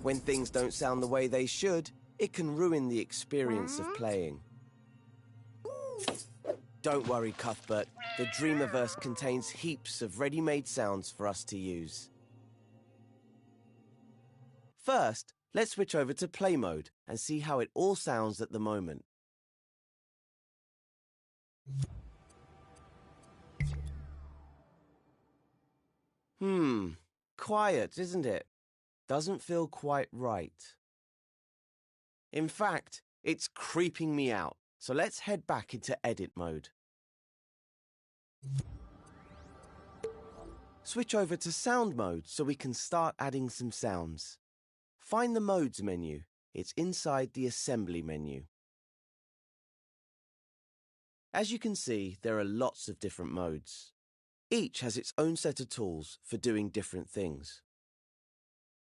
When things don't sound the way they should, it can ruin the experience of playing. Don't worry, Cuthbert. The Dreamiverse contains heaps of ready-made sounds for us to use. First, let's switch over to play mode and see how it all sounds at the moment. Quiet, isn't it? Doesn't feel quite right. In fact, it's creeping me out, so let's head back into edit mode. Switch over to sound mode so we can start adding some sounds. Find the modes menu. It's inside the assembly menu. As you can see, there are lots of different modes. Each has its own set of tools for doing different things.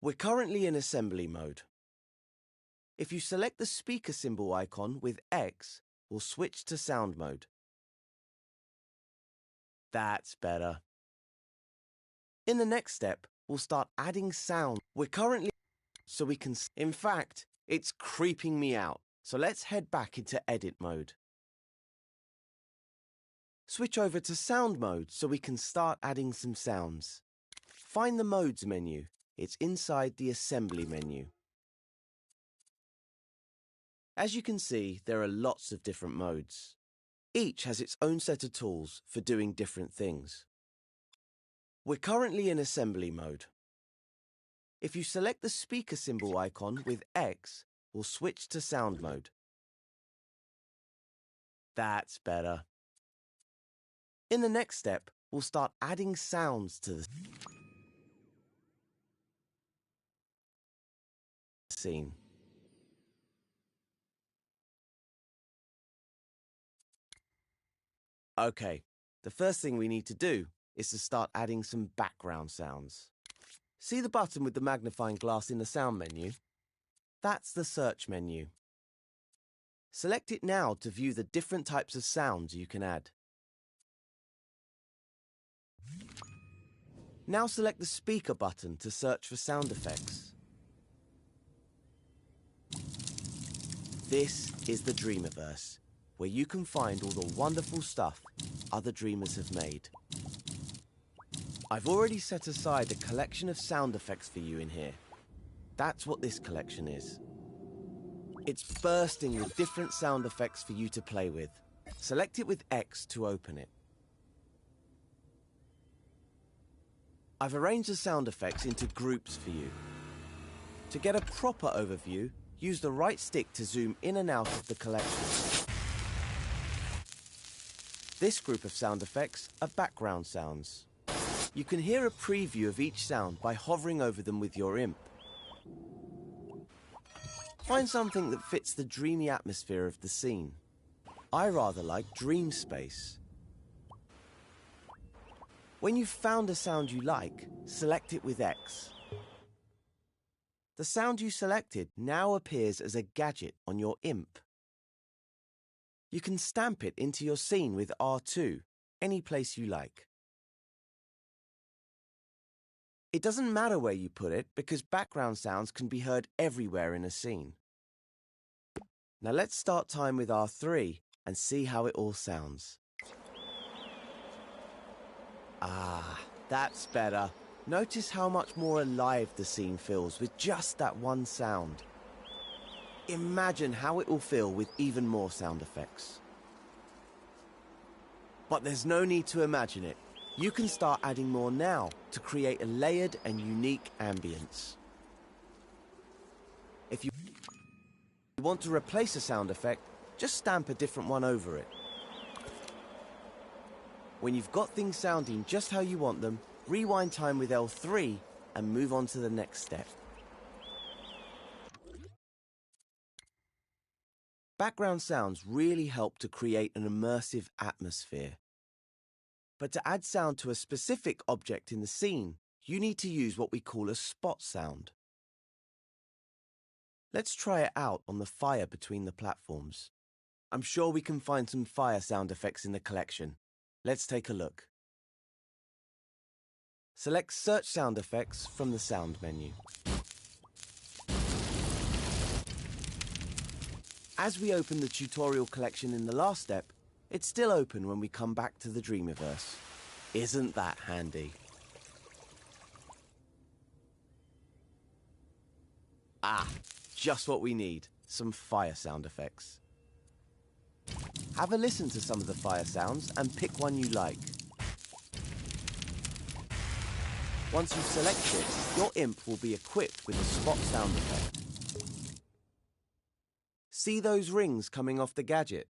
We're currently in assembly mode. If you select the speaker symbol icon with X, we'll switch to sound mode. That's better. In the next step, we'll start adding sound. We're currently so we can. In fact, it's creeping me out, so let's head back into edit mode. Switch over to sound mode so we can start adding some sounds. Find the modes menu. It's inside the assembly menu. As you can see, there are lots of different modes. Each has its own set of tools for doing different things. We're currently in assembly mode. If you select the speaker symbol icon with X, we'll switch to sound mode. That's better. In the next step, we'll start adding sounds to the scene. Okay, the first thing we need to do is to start adding some background sounds. See the button with the magnifying glass in the sound menu? That's the search menu. Select it now to view the different types of sounds you can add. Now select the speaker button to search for sound effects. This is the Dreamiverse, where you can find all the wonderful stuff other dreamers have made. I've already set aside a collection of sound effects for you in here. That's what this collection is. It's bursting with different sound effects for you to play with. Select it with X to open it. I've arranged the sound effects into groups for you. To get a proper overview, use the right stick to zoom in and out of the collection. This group of sound effects are background sounds. You can hear a preview of each sound by hovering over them with your imp. Find something that fits the dreamy atmosphere of the scene. I rather like Dream Space. When you've found a sound you like, select it with X. The sound you selected now appears as a gadget on your imp. You can stamp it into your scene with R2, any place you like. It doesn't matter where you put it because background sounds can be heard everywhere in a scene. Now let's start time with R3 and see how it all sounds. Ah, that's better. Notice how much more alive the scene feels with just that one sound. Imagine how it will feel with even more sound effects. But there's no need to imagine it. You can start adding more now to create a layered and unique ambience. If you want to replace a sound effect, just stamp a different one over it. When you've got things sounding just how you want them, rewind time with L3 and move on to the next step. Background sounds really help to create an immersive atmosphere. But to add sound to a specific object in the scene, you need to use what we call a spot sound. Let's try it out on the fire between the platforms. I'm sure we can find some fire sound effects in the collection. Let's take a look. Select Search Sound Effects from the Sound menu. As we open the tutorial collection in the last step, it's still open when we come back to the Dreamiverse. Isn't that handy? Ah, just what we need. Some fire sound effects. Have a listen to some of the fire sounds and pick one you like. Once you've selected, your imp will be equipped with a spot sound effect. See those rings coming off the gadget?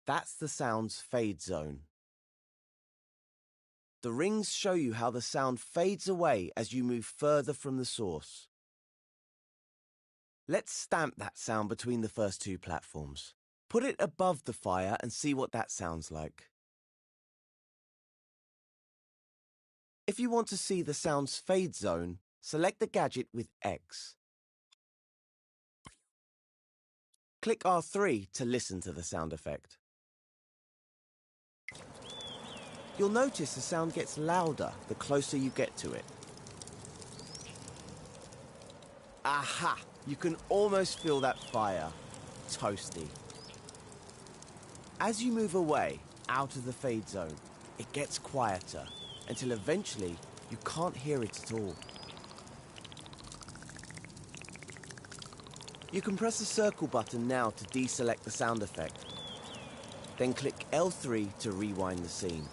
That's the sound's fade zone. The rings show you how the sound fades away as you move further from the source. Let's stamp that sound between the first two platforms. Put it above the fire and see what that sounds like. If you want to see the sound's fade zone, select the gadget with X. Click R3 to listen to the sound effect. You'll notice the sound gets louder the closer you get to it. Aha! You can almost feel that fire. Toasty. As you move away, out of the fade zone, it gets quieter, until eventually you can't hear it at all. You can press the circle button now to deselect the sound effect. Then click L3 to rewind the scene.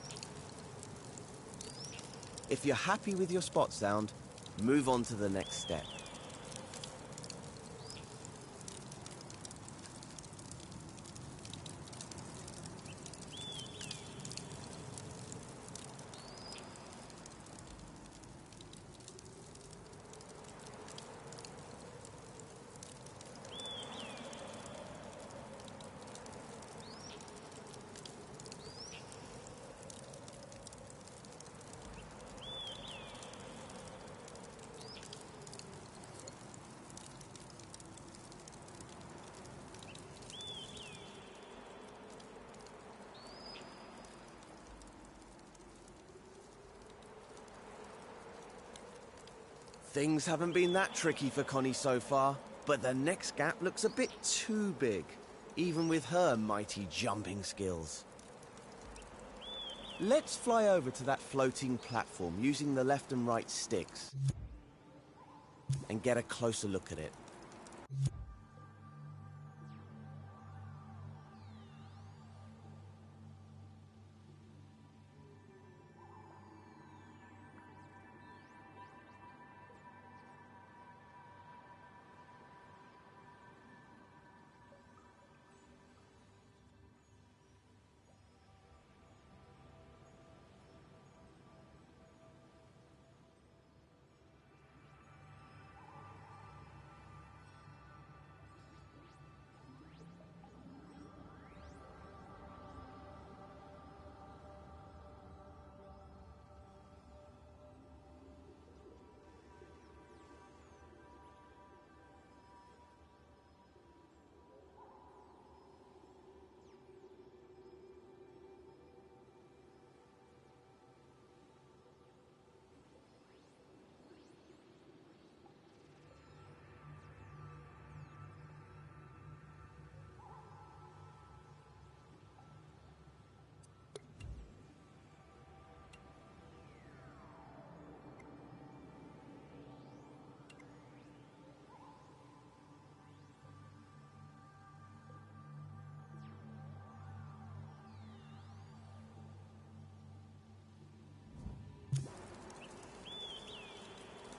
If you're happy with your spot sound, move on to the next step. Things haven't been that tricky for Connie so far, but the next gap looks a bit too big, even with her mighty jumping skills. Let's fly over to that floating platform using the left and right sticks and get a closer look at it.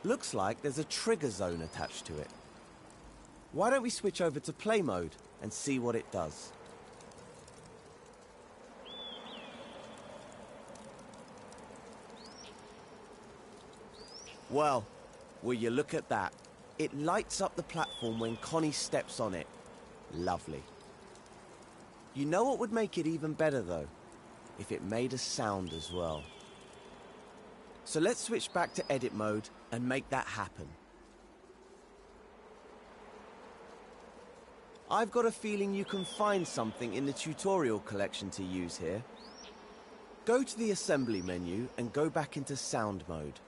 Looks like there's a trigger zone attached to it. Why don't we switch over to play mode and see what it does? Well, will you look at that? It lights up the platform when Connie steps on it. Lovely. You know what would make it even better though? If it made a sound as well. So let's switch back to edit mode and make that happen. I've got a feeling you can find something in the tutorial collection to use here. Go to the assembly menu and go back into sound mode.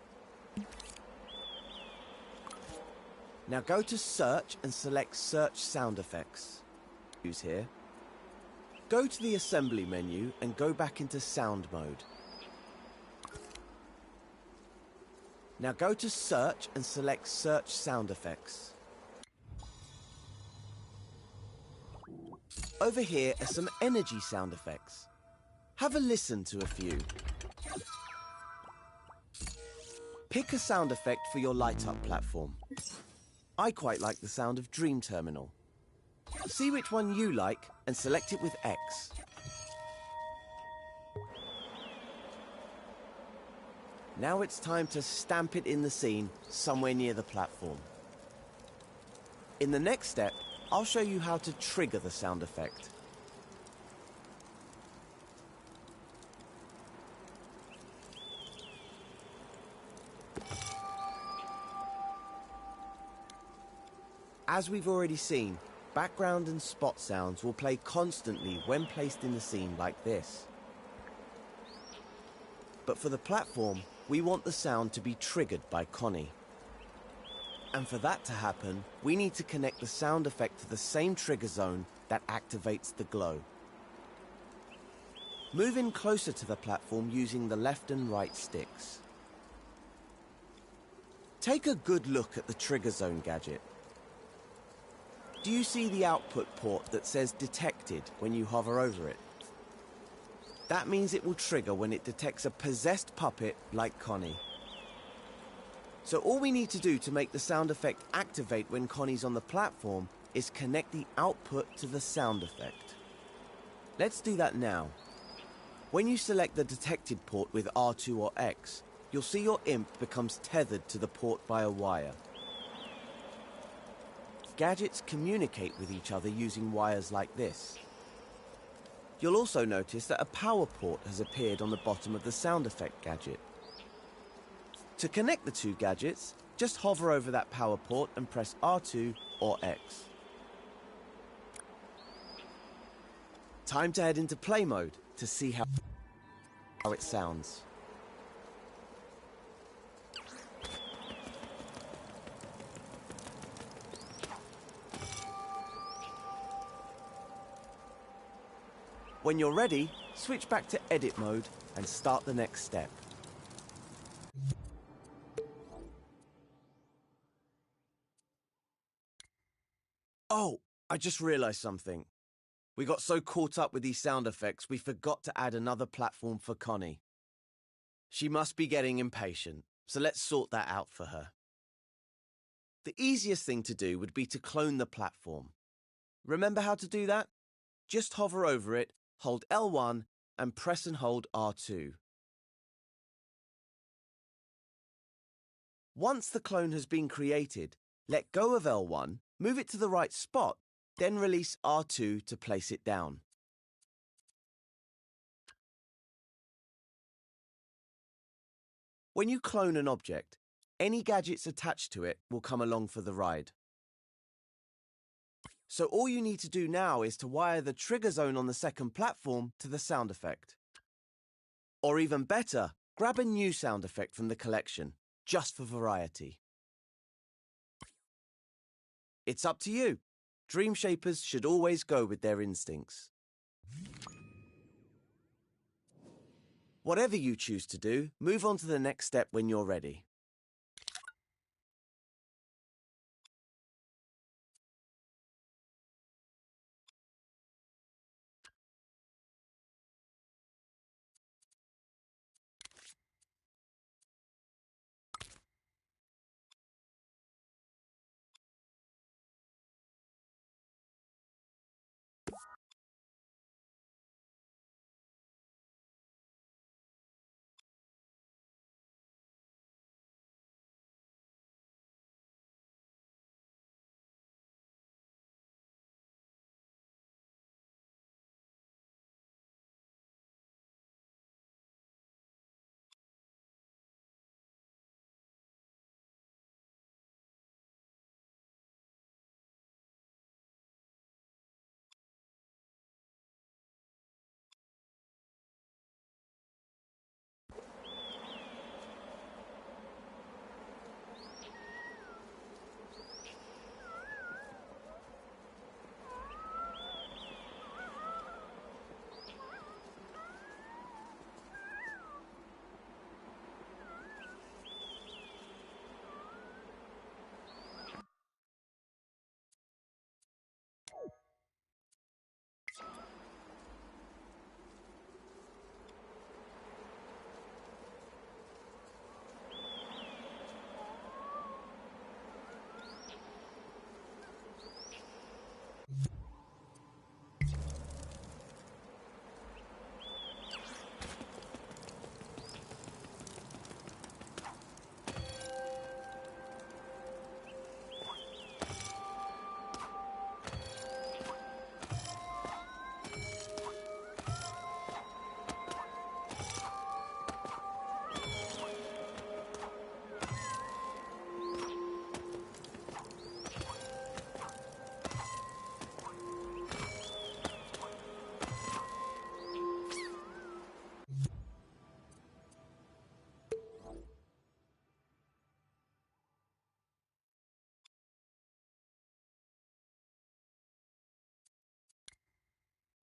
Now go to search and select search sound effects. Use here. Go to the assembly menu and go back into sound mode. Now go to search and select search sound effects. Over here are some energy sound effects. Have a listen to a few. Pick a sound effect for your light up platform. I quite like the sound of Dream Terminal. See which one you like and select it with X. Now it's time to stamp it in the scene somewhere near the platform. In the next step, I'll show you how to trigger the sound effect. As we've already seen, background and spot sounds will play constantly when placed in the scene like this. But for the platform, we want the sound to be triggered by Connie. And for that to happen, we need to connect the sound effect to the same trigger zone that activates the glow. Move in closer to the platform using the left and right sticks. Take a good look at the trigger zone gadget. Do you see the output port that says detected when you hover over it? That means it will trigger when it detects a possessed puppet like Connie. So all we need to do to make the sound effect activate when Connie's on the platform is connect the output to the sound effect. Let's do that now. When you select the detected port with R2 or X, you'll see your imp becomes tethered to the port via wire. Gadgets communicate with each other using wires like this. You'll also notice that a power port has appeared on the bottom of the sound effect gadget. To connect the two gadgets, just hover over that power port and press R2 or X. Time to head into play mode to see how it sounds. When you're ready, switch back to edit mode and start the next step. Oh, I just realized something. We got so caught up with these sound effects, we forgot to add another platform for Connie. She must be getting impatient, so let's sort that out for her. The easiest thing to do would be to clone the platform. Remember how to do that? Just hover over it, hold L1, and press and hold R2. Once the clone has been created, let go of L1, move it to the right spot, then release R2 to place it down. When you clone an object, any gadgets attached to it will come along for the ride. So all you need to do now is to wire the trigger zone on the second platform to the sound effect. Or even better, grab a new sound effect from the collection, just for variety. It's up to you. Dream Shapers should always go with their instincts. Whatever you choose to do, move on to the next step when you're ready.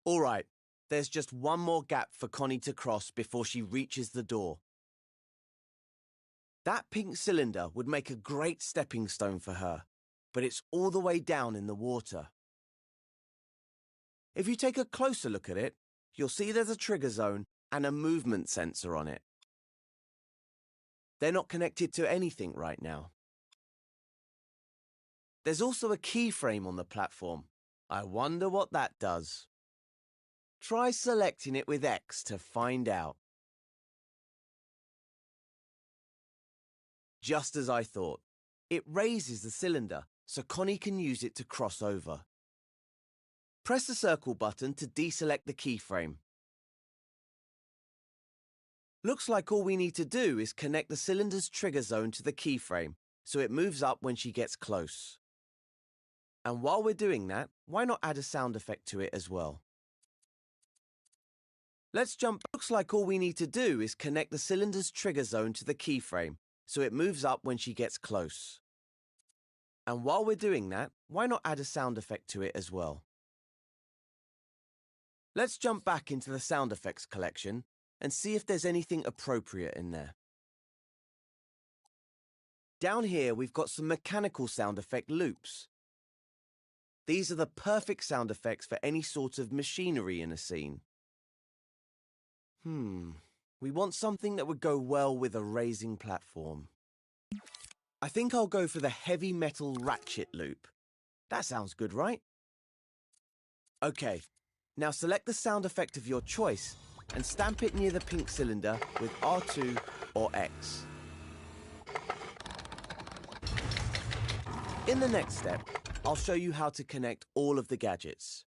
All right, there's just one more gap for Connie to cross before she reaches the door. That pink cylinder would make a great stepping stone for her, but it's all the way down in the water. If you take a closer look at it, you'll see there's a trigger zone and a movement sensor on it. They're not connected to anything right now. There's also a keyframe on the platform. I wonder what that does. Try selecting it with X to find out. Just as I thought, it raises the cylinder so Connie can use it to cross over. Press the circle button to deselect the keyframe. Looks like all we need to do is connect the cylinder's trigger zone to the keyframe so it moves up when she gets close. And while we're doing that, why not add a sound effect to it as well? Let's jump. Looks like all we need to do is connect the cylinder's trigger zone to the keyframe so it moves up when she gets close. And while we're doing that, why not add a sound effect to it as well? Let's jump back into the sound effects collection and see if there's anything appropriate in there. Down here, we've got some mechanical sound effect loops. These are the perfect sound effects for any sort of machinery in a scene. We want something that would go well with a raising platform. I think I'll go for the heavy metal ratchet loop. That sounds good, right? Okay, now select the sound effect of your choice and stamp it near the pink cylinder with R2 or X. In the next step, I'll show you how to connect all of the gadgets.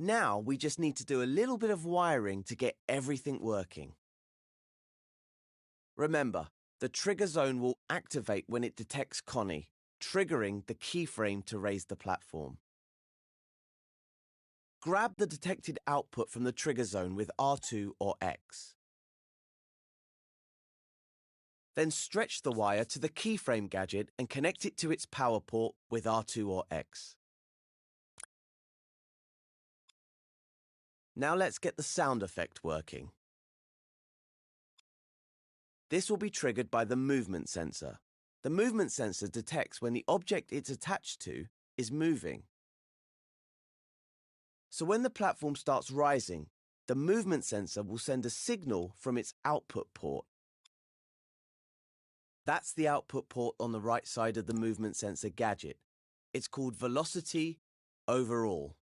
Now we just need to do a little bit of wiring to get everything working. Remember, the trigger zone will activate when it detects Connie, triggering the keyframe to raise the platform. Grab the detected output from the trigger zone with R2 or X. Then stretch the wire to the keyframe gadget and connect it to its power port with R2 or X. Now let's get the sound effect working. This will be triggered by the movement sensor. The movement sensor detects when the object it's attached to is moving. So when the platform starts rising, the movement sensor will send a signal from its output port. That's the output port on the right side of the movement sensor gadget. It's called velocity overall.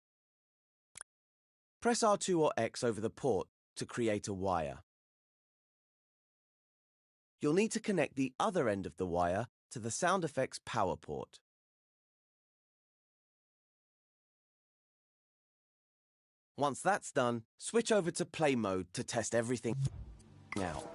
Press R2 or X over the port to create a wire. You'll need to connect the other end of the wire to the sound effects power port. Once that's done, switch over to play mode to test everything out.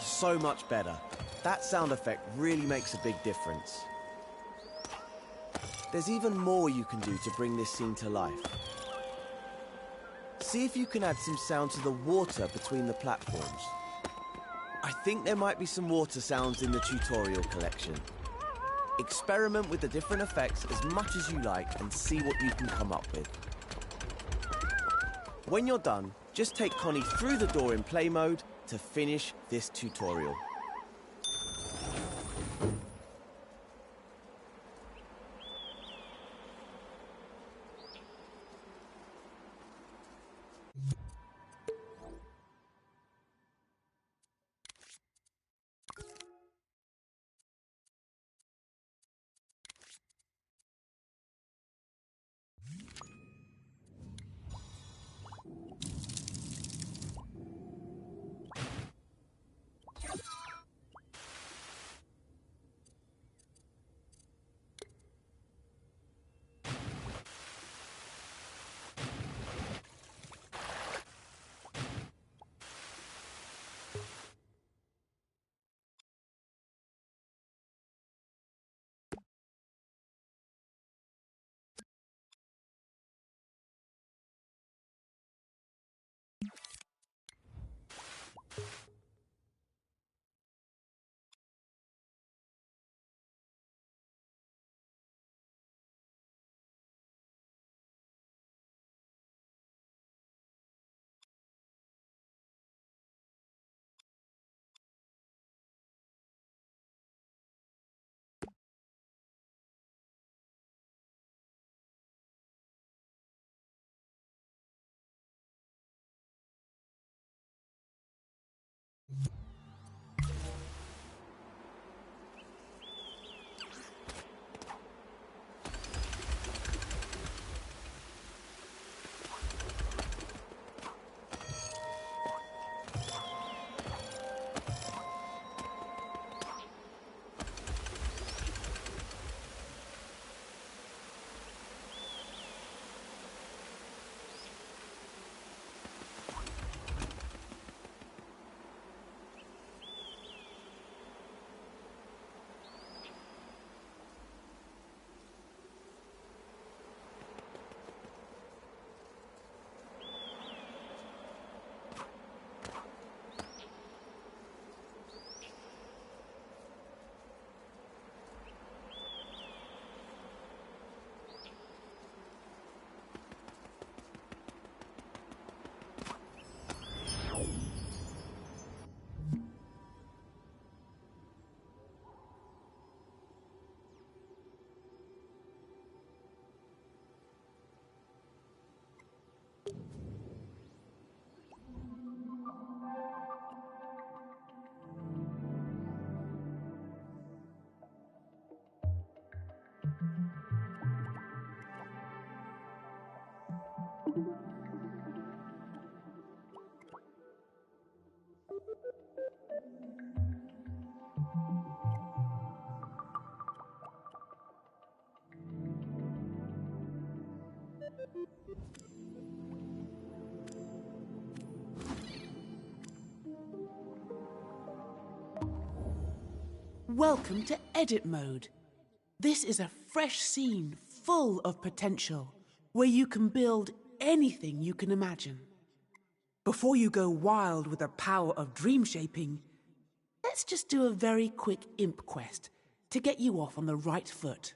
So much better. That sound effect really makes a big difference. There's even more you can do to bring this scene to life. See if you can add some sound to the water between the platforms. I think there might be some water sounds in the tutorial collection. Experiment with the different effects as much as you like and see what you can come up with. When you're done, just take Connie through the door in play mode to finish this tutorial. Welcome to Edit Mode. This is a fresh scene full of potential, where you can build anything you can imagine. Before you go wild with the power of dream shaping, let's just do a very quick imp quest to get you off on the right foot.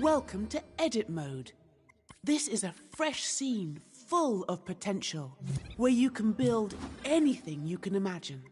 Welcome to Edit Mode. This is a fresh scene full of potential, where you can build anything you can imagine.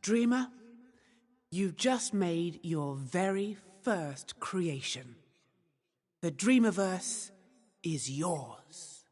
Dreamer, you've just made your very first creation. The Dreamiverse is yours.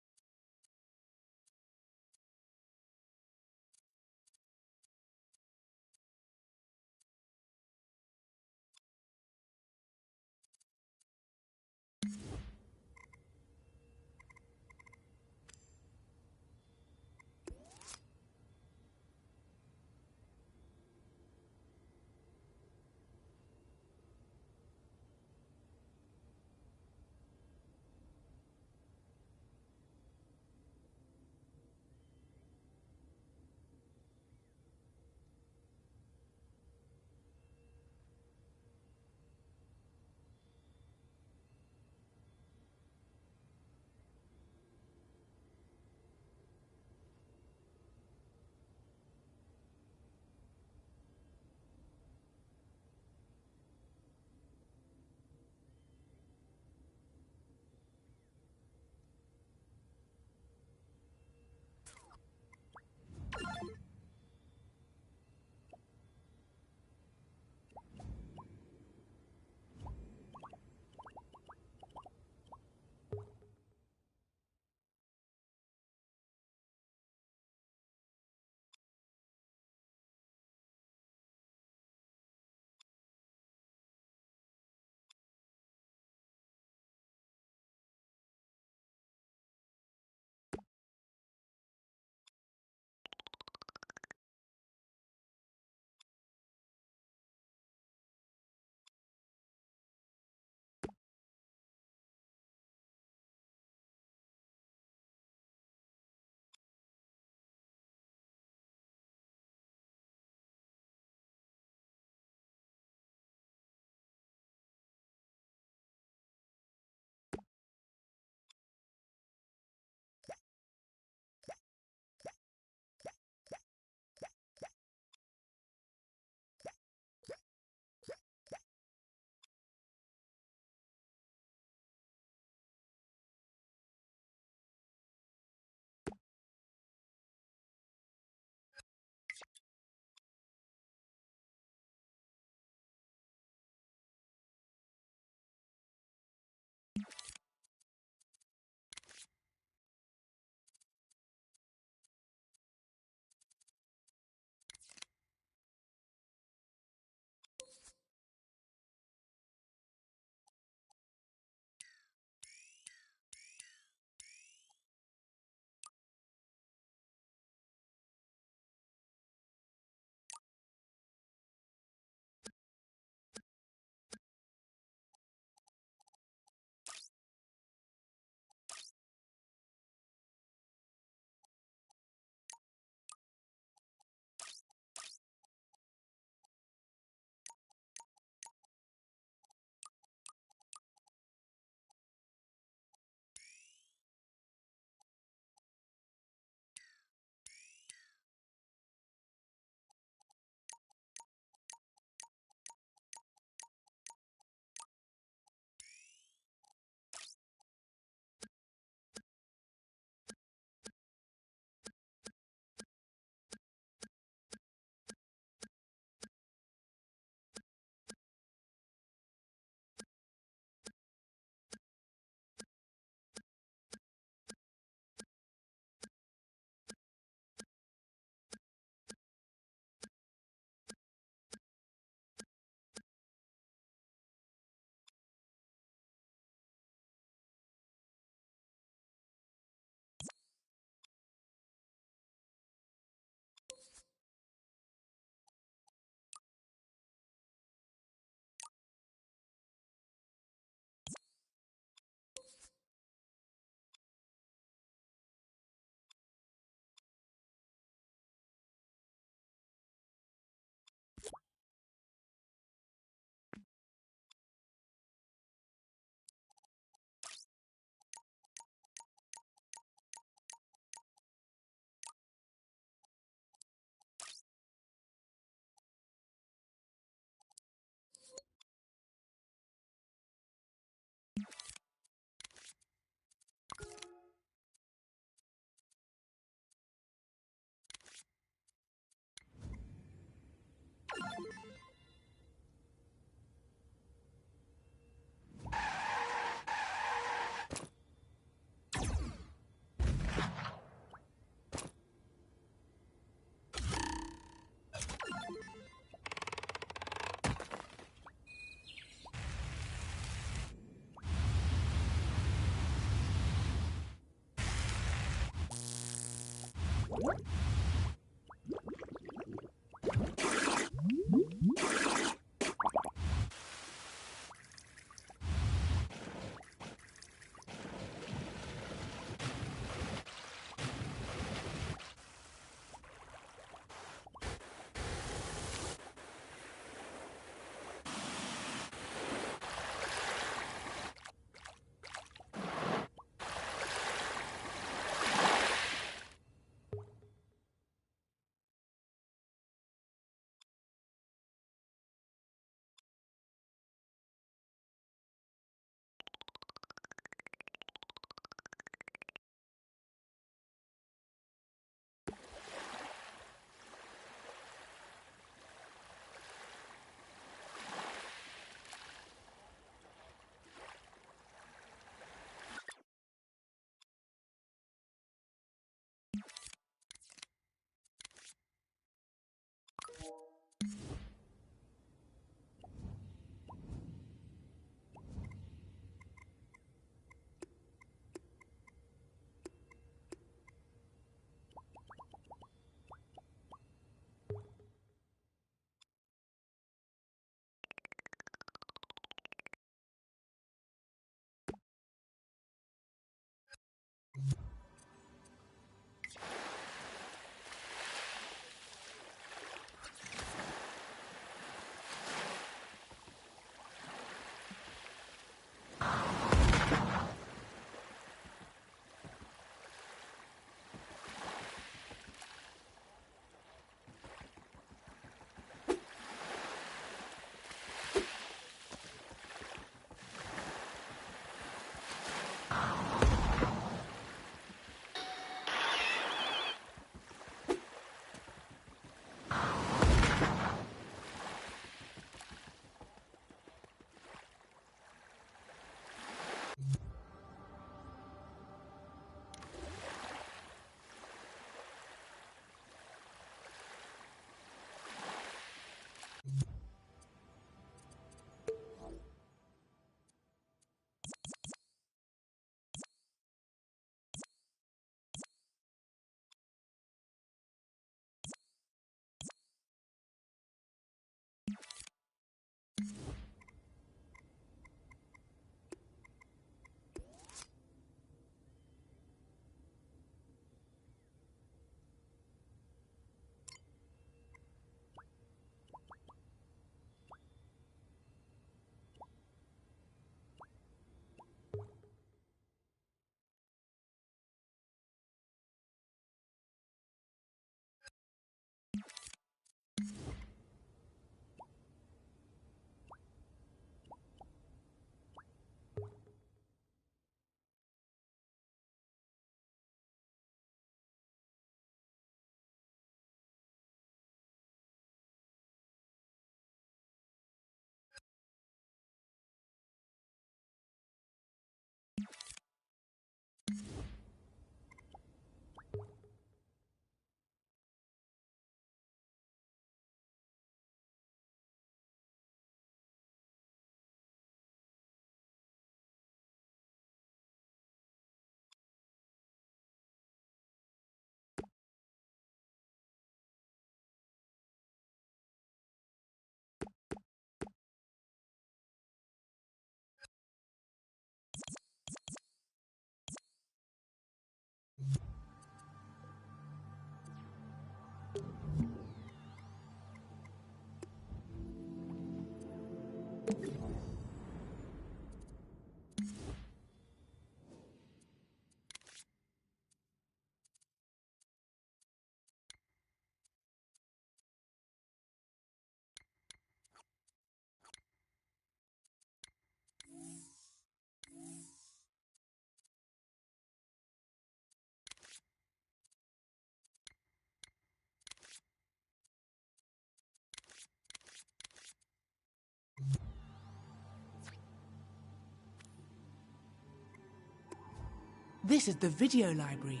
This is the video library.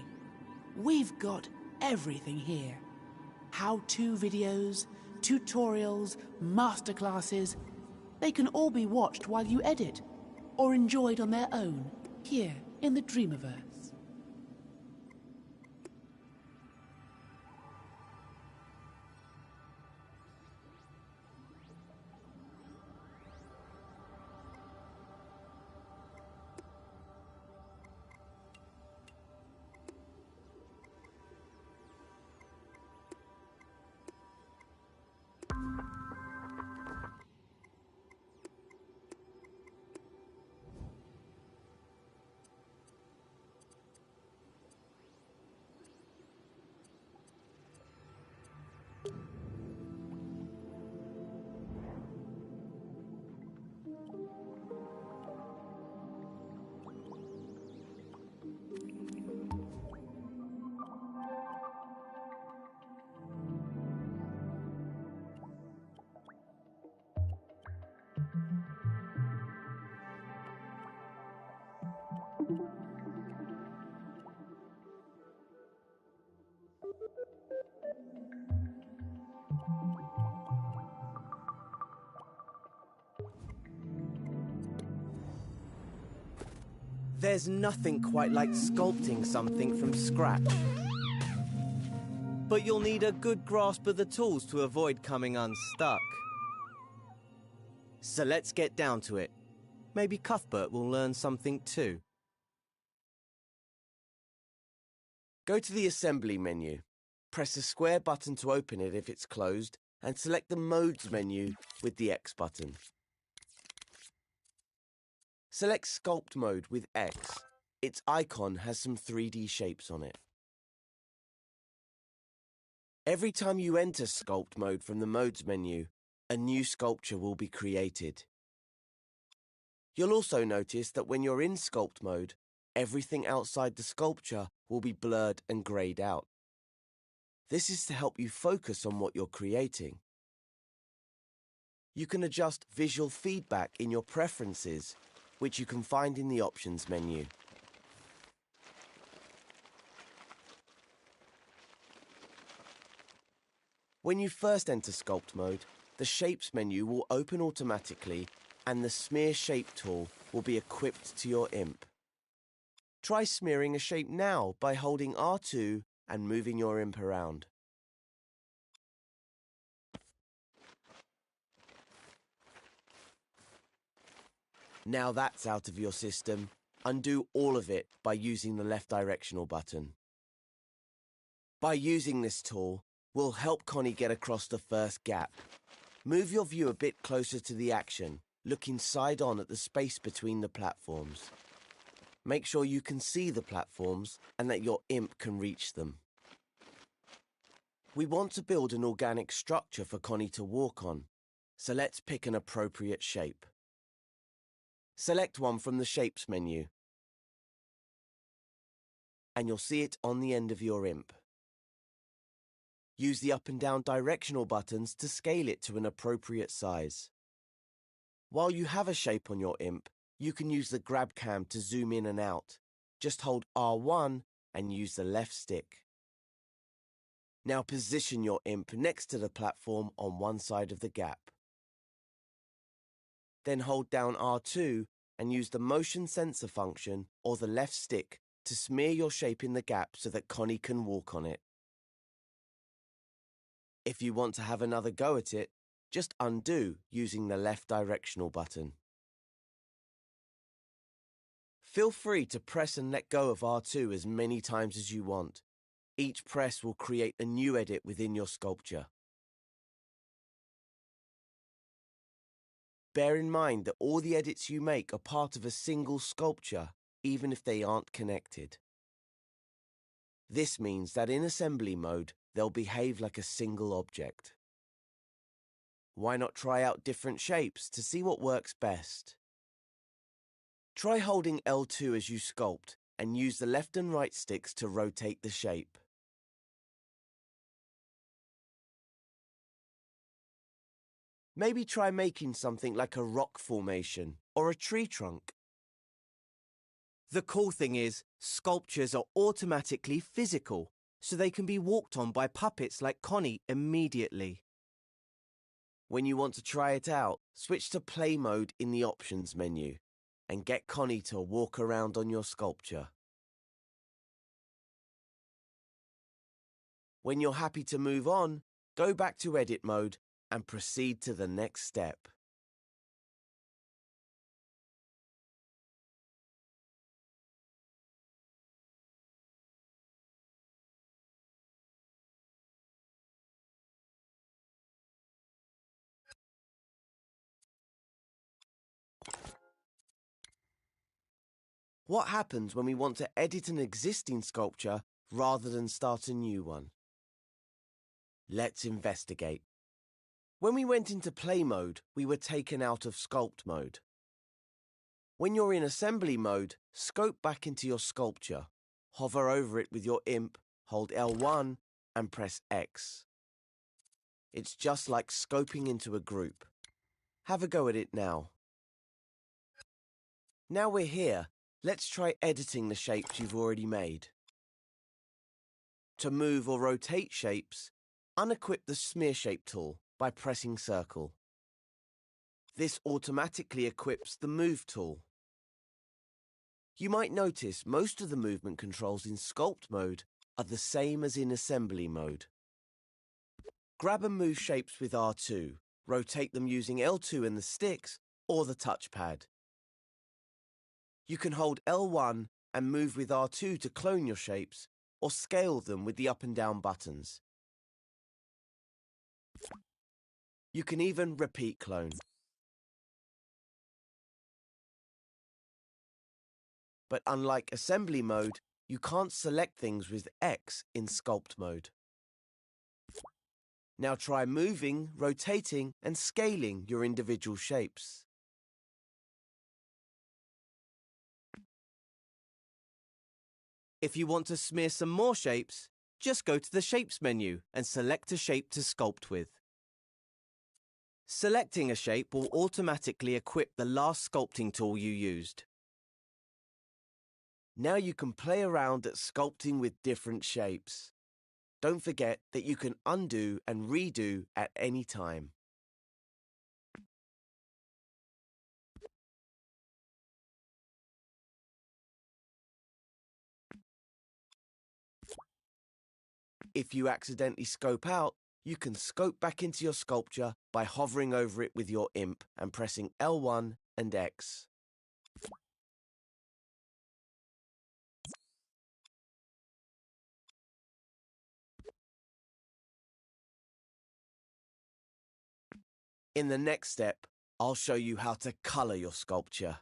We've got everything here. How-to videos, tutorials, masterclasses. They can all be watched while you edit, or enjoyed on their own, here in the Dreamiverse. There's nothing quite like sculpting something from scratch. But you'll need a good grasp of the tools to avoid coming unstuck. So let's get down to it. Maybe Cuthbert will learn something too. Go to the Assembly menu. Press the square button to open it if it's closed, and select the Modes menu with the X button. Select Sculpt Mode with X. Its icon has some 3D shapes on it. Every time you enter Sculpt Mode from the Modes menu, a new sculpture will be created. You'll also notice that when you're in Sculpt Mode, everything outside the sculpture will be blurred and greyed out. This is to help you focus on what you're creating. You can adjust visual feedback in your preferences, which you can find in the Options menu. When you first enter Sculpt Mode, the Shapes menu will open automatically and the Smear Shape tool will be equipped to your imp. Try smearing a shape now by holding R2 and moving your imp around. Now that's out of your system, undo all of it by using the left directional button. By using this tool, we'll help Connie get across the first gap. Move your view a bit closer to the action, looking side on at the space between the platforms. Make sure you can see the platforms and that your imp can reach them. We want to build an organic structure for Connie to walk on, so let's pick an appropriate shape. Select one from the Shapes menu, and you'll see it on the end of your imp. Use the up and down directional buttons to scale it to an appropriate size. While you have a shape on your imp, you can use the grab cam to zoom in and out. Just hold R1 and use the left stick. Now position your imp next to the platform on one side of the gap. Then hold down R2 and use the motion sensor function or the left stick to smear your shape in the gap so that Connie can walk on it. If you want to have another go at it, just undo using the left directional button. Feel free to press and let go of R2 as many times as you want. Each press will create a new edit within your sculpture. Bear in mind that all the edits you make are part of a single sculpture, even if they aren't connected. This means that in assembly mode, they'll behave like a single object. Why not try out different shapes to see what works best? Try holding L2 as you sculpt and use the left and right sticks to rotate the shape. Maybe try making something like a rock formation or a tree trunk. The cool thing is, sculptures are automatically physical, so they can be walked on by puppets like Connie immediately. When you want to try it out, switch to Play Mode in the Options menu and get Connie to walk around on your sculpture. When you're happy to move on, go back to Edit Mode and proceed to the next step. What happens when we want to edit an existing sculpture rather than start a new one? Let's investigate. When we went into Play Mode, we were taken out of Sculpt Mode. When you're in Assembly Mode, scope back into your sculpture. Hover over it with your imp, hold L1 and press X. It's just like scoping into a group. Have a go at it now. Now we're here, Let's try editing the shapes you've already made. To move or rotate shapes, unequip the Smear Shape tool by pressing Circle. This automatically equips the Move tool. You might notice most of the movement controls in Sculpt mode are the same as in Assembly mode. Grab and move shapes with R2, rotate them using L2 and the sticks or the touchpad. You can hold L1 and move with R2 to clone your shapes or scale them with the up and down buttons. You can even repeat clone. But unlike Assembly mode, you can't select things with X in Sculpt mode. Now try moving, rotating, and scaling your individual shapes. If you want to smear some more shapes, just go to the Shapes menu and select a shape to sculpt with. Selecting a shape will automatically equip the last sculpting tool you used. Now you can play around at sculpting with different shapes. Don't forget that you can undo and redo at any time. If you accidentally scope out, you can scope back into your sculpture by hovering over it with your imp and pressing L1 and X. In the next step, I'll show you how to colour your sculpture.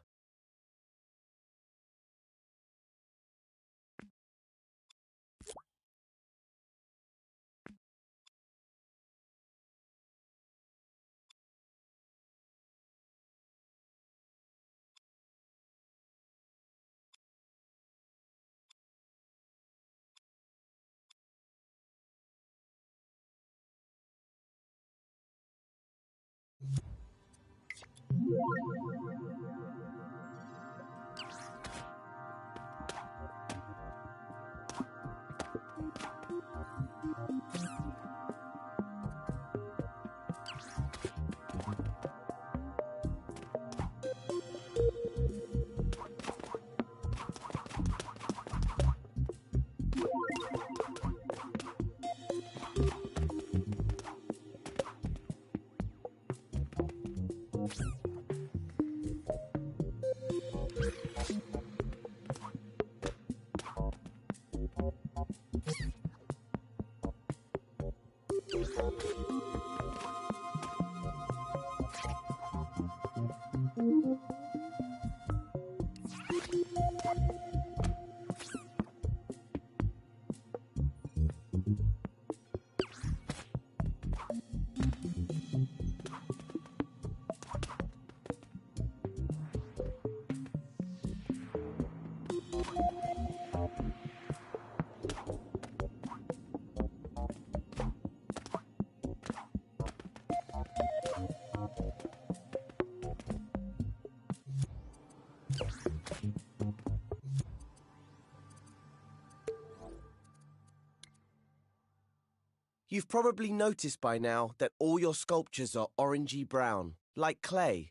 You've probably noticed by now that all your sculptures are orangey brown, like clay.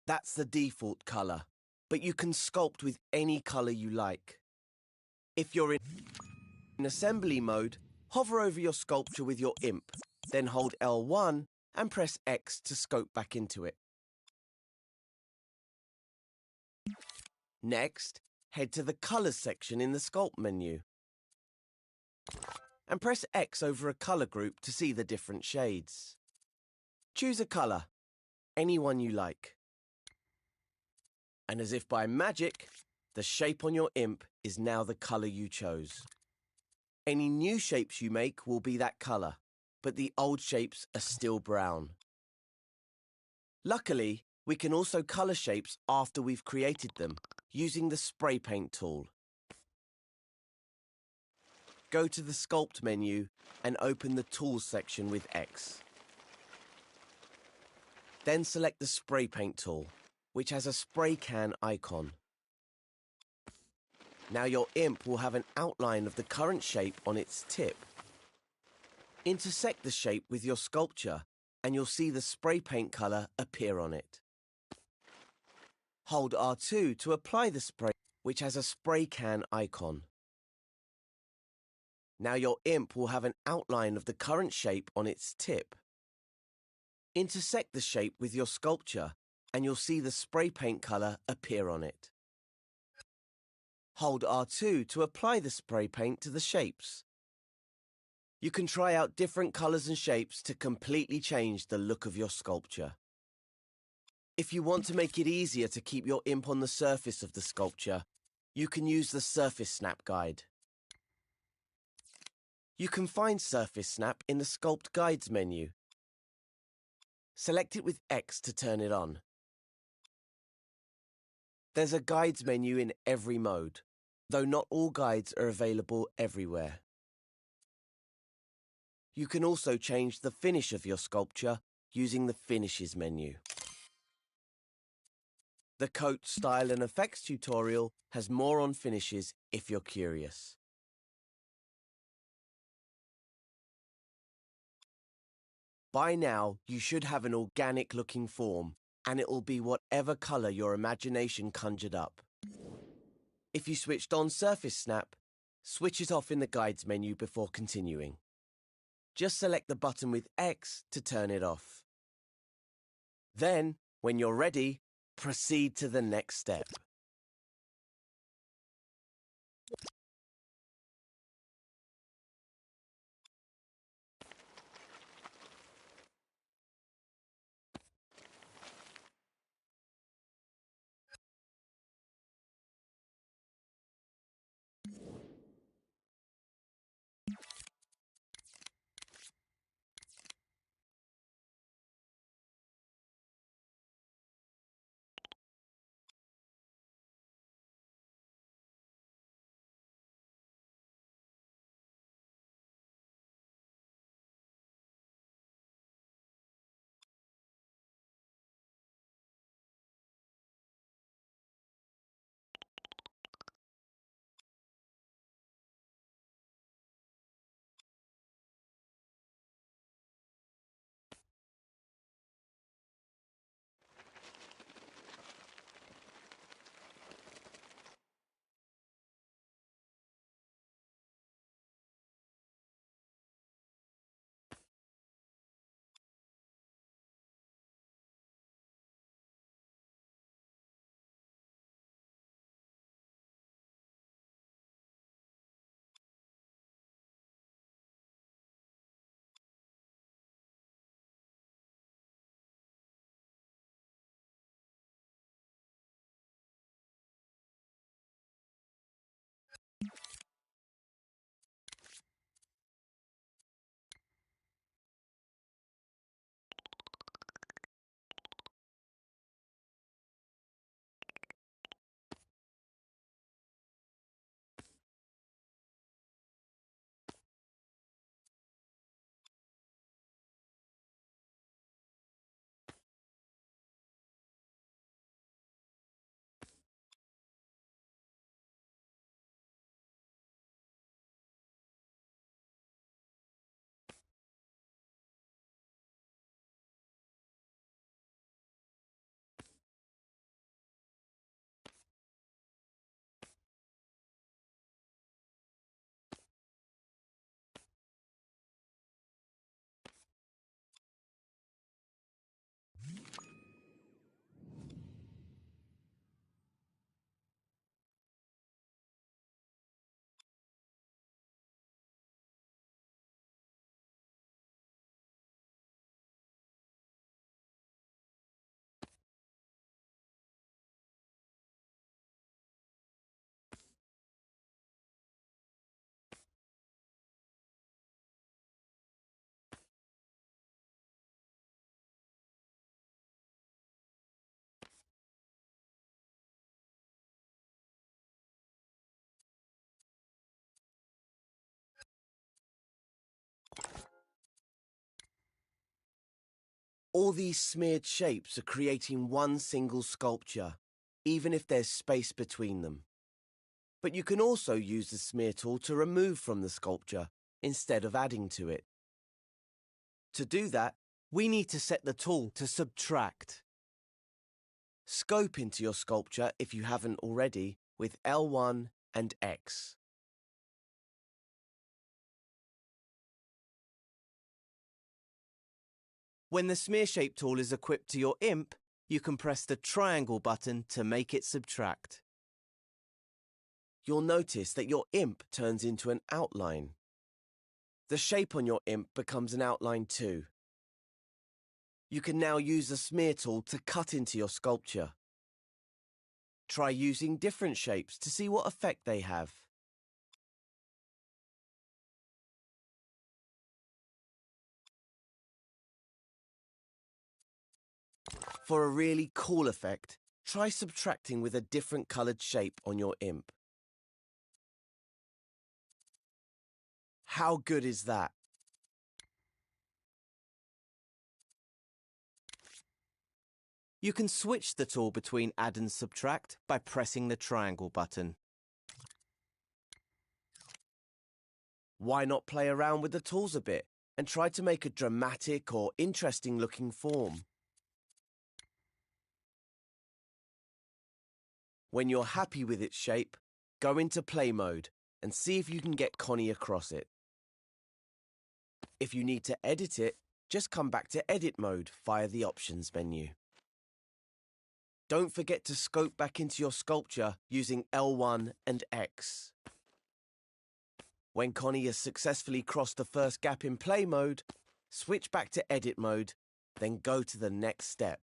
That's the default colour, but you can sculpt with any colour you like. If you're in assembly mode, hover over your sculpture with your imp, then hold L1 and press X to scope back into it. Next, head to the Colours section in the Sculpt menu and press X over a colour group to see the different shades. Choose a colour, any one you like. And as if by magic, the shape on your imp is now the colour you chose. Any new shapes you make will be that colour, but the old shapes are still brown. Luckily, we can also colour shapes after we've created them, using the Spray Paint tool. Go to the Sculpt menu and open the Tools section with X. Then select the Spray Paint tool, which has a spray can icon. Now your imp will have an outline of the current shape on its tip. Intersect the shape with your sculpture and you'll see the spray paint colour appear on it. Hold R2 to apply the spray, which has a spray can icon. Now your imp will have an outline of the current shape on its tip. Intersect the shape with your sculpture and you'll see the spray paint colour appear on it. Hold R2 to apply the spray paint to the shapes. You can try out different colours and shapes to completely change the look of your sculpture. If you want to make it easier to keep your imp on the surface of the sculpture, you can use the Surface Snap guide. You can find Surface Snap in the Sculpt Guides menu. Select it with X to turn it on. There's a Guides menu in every mode, though not all guides are available everywhere. You can also change the finish of your sculpture using the Finishes menu. The Coat, Style and Effects tutorial has more on finishes if you're curious. By now, you should have an organic looking form, and it will be whatever colour your imagination conjured up. If you switched on Surface Snap, switch it off in the Guides menu before continuing. Just select the button with X to turn it off. Then, when you're ready, proceed to the next step. All these smeared shapes are creating one single sculpture, even if there's space between them. But you can also use the smear tool to remove from the sculpture instead of adding to it. To do that, we need to set the tool to subtract. Scope into your sculpture if you haven't already with L1 and X. When the smear shape tool is equipped to your imp, you can press the triangle button to make it subtract. You'll notice that your imp turns into an outline. The shape on your imp becomes an outline too. You can now use the smear tool to cut into your sculpture. Try using different shapes to see what effect they have. For a really cool effect, try subtracting with a different coloured shape on your imp. How good is that? You can switch the tool between add and subtract by pressing the triangle button. Why not play around with the tools a bit and try to make a dramatic or interesting looking form? When you're happy with its shape, go into play mode and see if you can get Connie across it. If you need to edit it, just come back to edit mode via the options menu. Don't forget to scope back into your sculpture using L1 and X. When Connie has successfully crossed the first gap in play mode, switch back to edit mode, then go to the next step.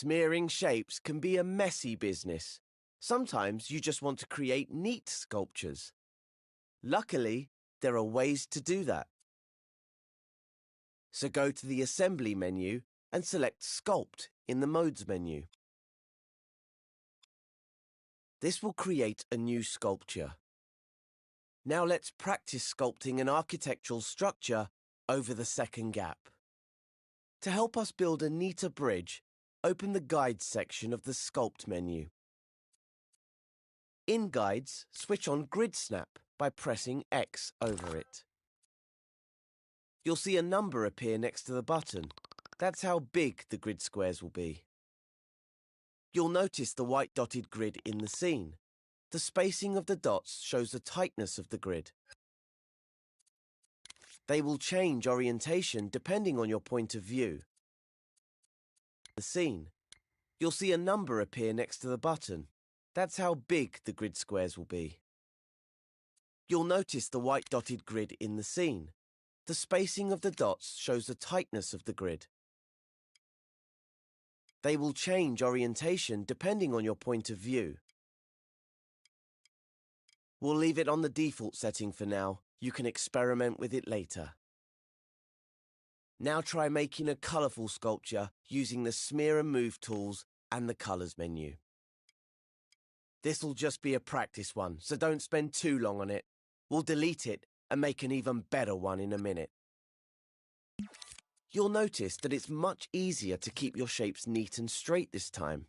Smearing shapes can be a messy business. Sometimes you just want to create neat sculptures. Luckily, there are ways to do that. So go to the Assembly menu and select Sculpt in the Modes menu. This will create a new sculpture. Now let's practice sculpting an architectural structure over the second gap. To help us build a neater bridge, open the Guides section of the Sculpt menu. In Guides, switch on Grid Snap by pressing X over it. You'll see a number appear next to the button. That's how big the grid squares will be. You'll notice the white dotted grid in the scene. The spacing of the dots shows the tightness of the grid. They will change orientation depending on your point of view. The scene. You'll see a number appear next to the button. That's how big the grid squares will be. You'll notice the white dotted grid in the scene. The spacing of the dots shows the tightness of the grid. They will change orientation depending on your point of view. We'll leave it on the default setting for now. You can experiment with it later. Now try making a colourful sculpture using the Smear and Move tools and the Colours menu. This'll just be a practice one, so don't spend too long on it. We'll delete it and make an even better one in a minute. You'll notice that it's much easier to keep your shapes neat and straight this time.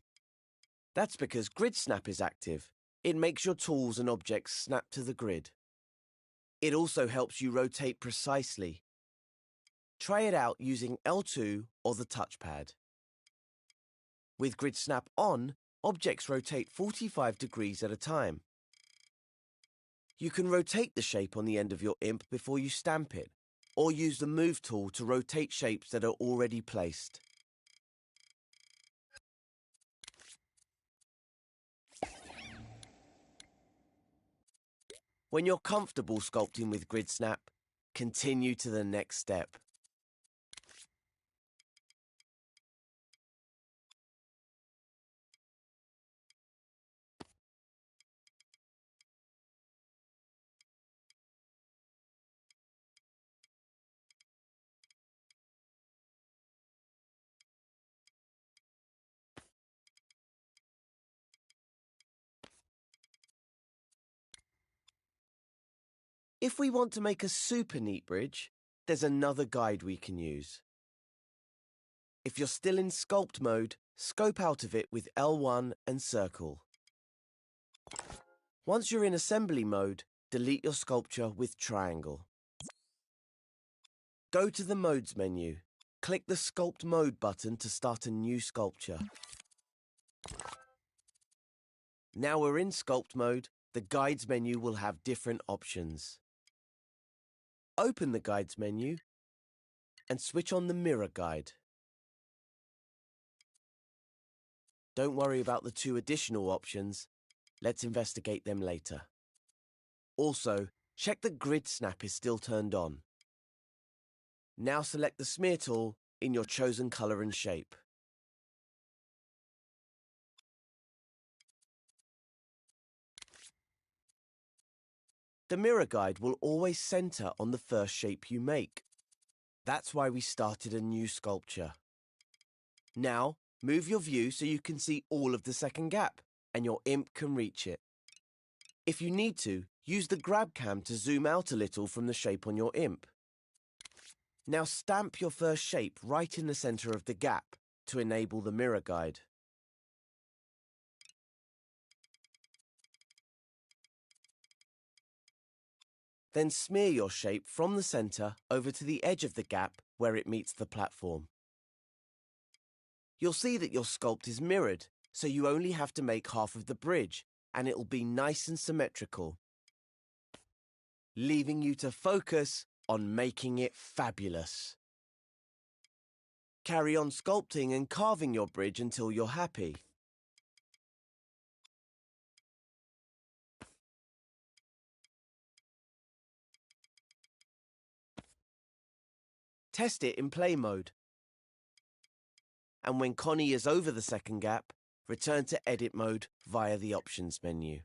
That's because Grid Snap is active. It makes your tools and objects snap to the grid. It also helps you rotate precisely. Try it out using L2 or the touchpad. With Grid Snap on, objects rotate 45 degrees at a time. You can rotate the shape on the end of your imp before you stamp it, or use the Move tool to rotate shapes that are already placed. When you're comfortable sculpting with GridSnap, continue to the next step. If we want to make a super neat bridge, there's another guide we can use. If you're still in sculpt mode, scope out of it with L1 and circle. Once you're in assembly mode, delete your sculpture with triangle. Go to the Modes menu. Click the Sculpt Mode button to start a new sculpture. Now we're in sculpt mode, the Guides menu will have different options. Open the Guides menu and switch on the Mirror Guide. Don't worry about the 2 additional options. Let's investigate them later. Also, check the GridSnap is still turned on. Now select the smear tool in your chosen color and shape. The Mirror Guide will always center on the first shape you make. That's why we started a new sculpture. Now, move your view so you can see all of the second gap, and your imp can reach it. If you need to, use the grab cam to zoom out a little from the shape on your imp. Now stamp your first shape right in the center of the gap to enable the Mirror Guide. Then smear your shape from the center over to the edge of the gap where it meets the platform. You'll see that your sculpt is mirrored, so you only have to make half of the bridge, and it'll be nice and symmetrical, leaving you to focus on making it fabulous. Carry on sculpting and carving your bridge until you're happy. Test it in play mode. And when Connie is over the second gap, return to edit mode via the options menu.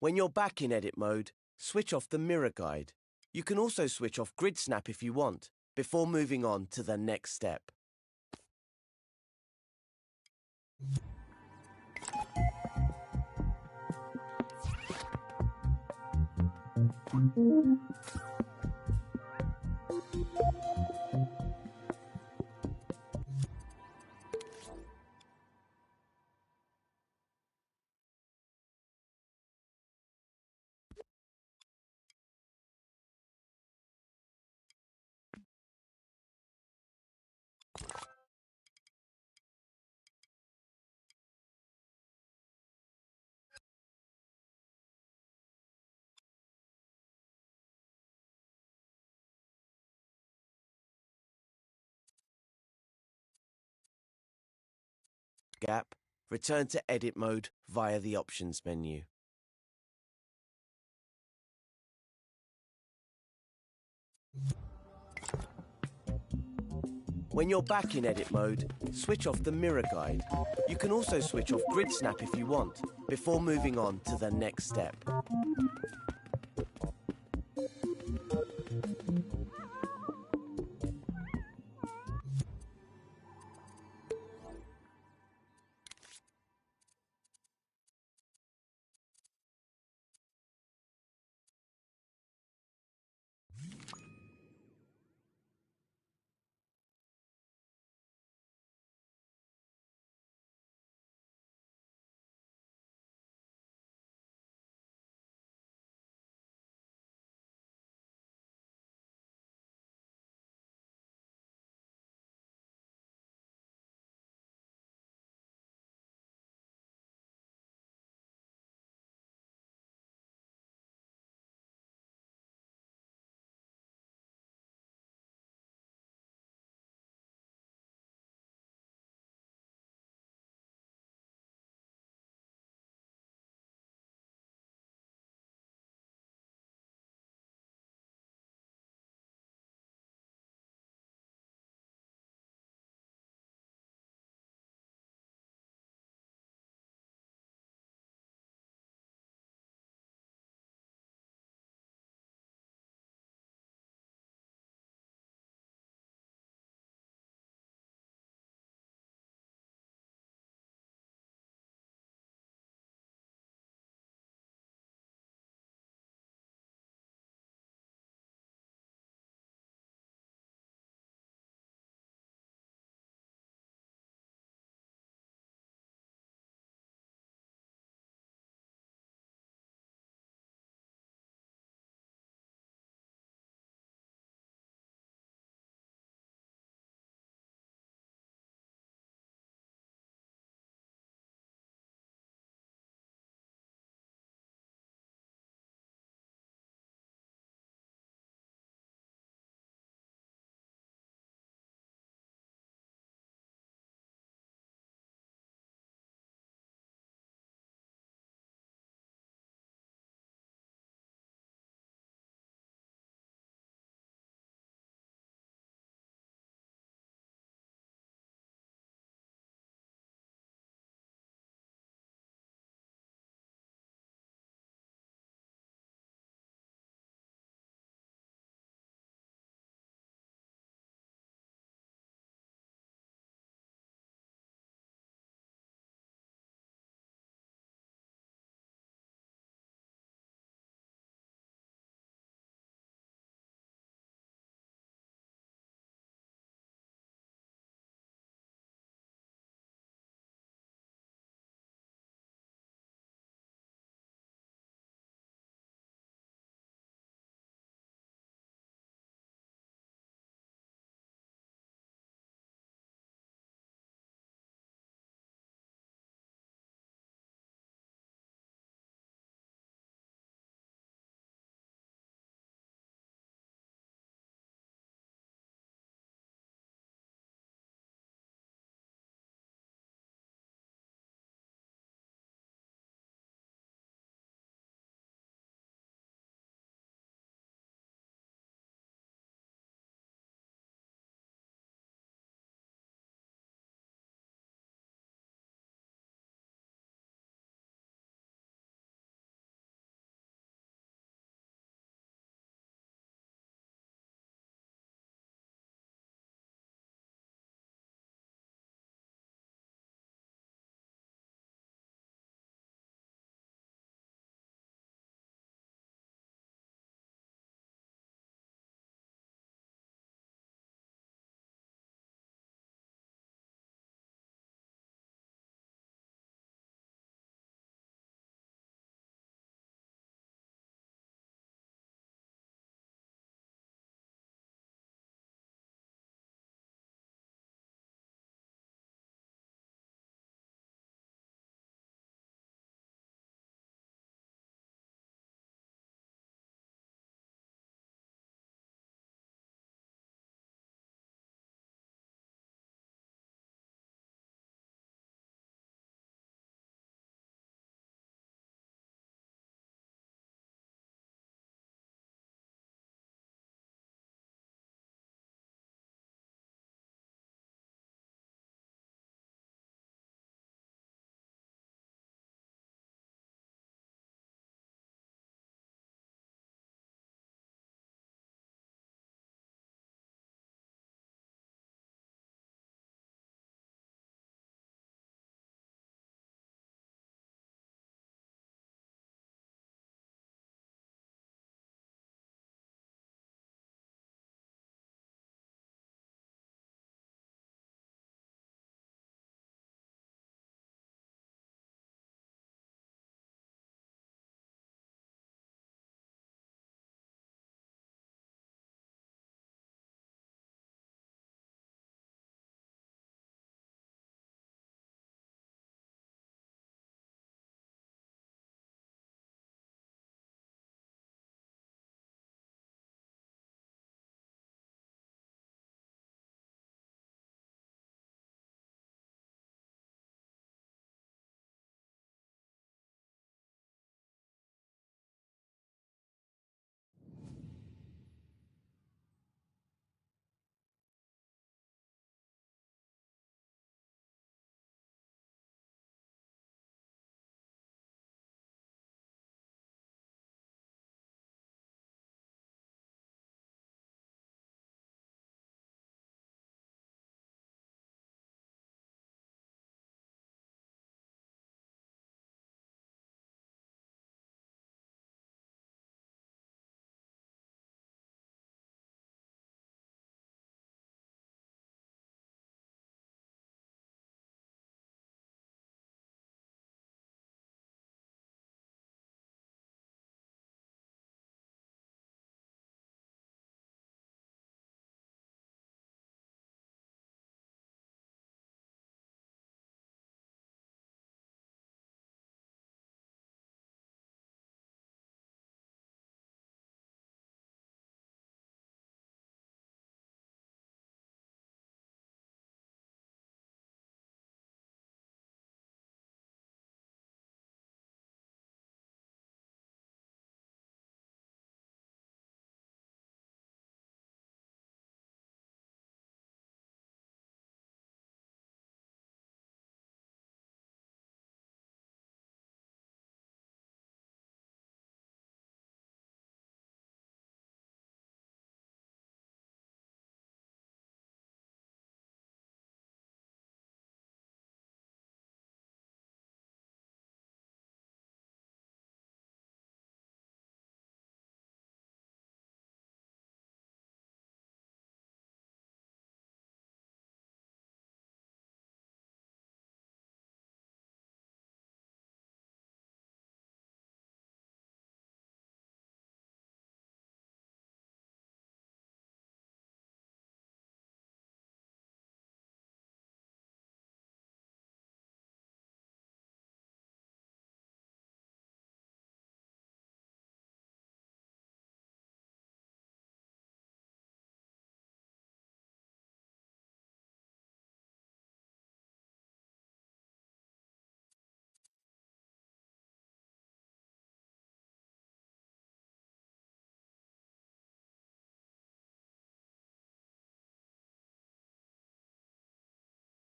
When you're back in edit mode, switch off the Mirror Guide. You can also switch off GridSnap if you want, before moving on to the next step. Gap, return to edit mode via the options menu. When you're back in edit mode, switch off the Mirror Guide. You can also switch off GridSnap if you want, before moving on to the next step.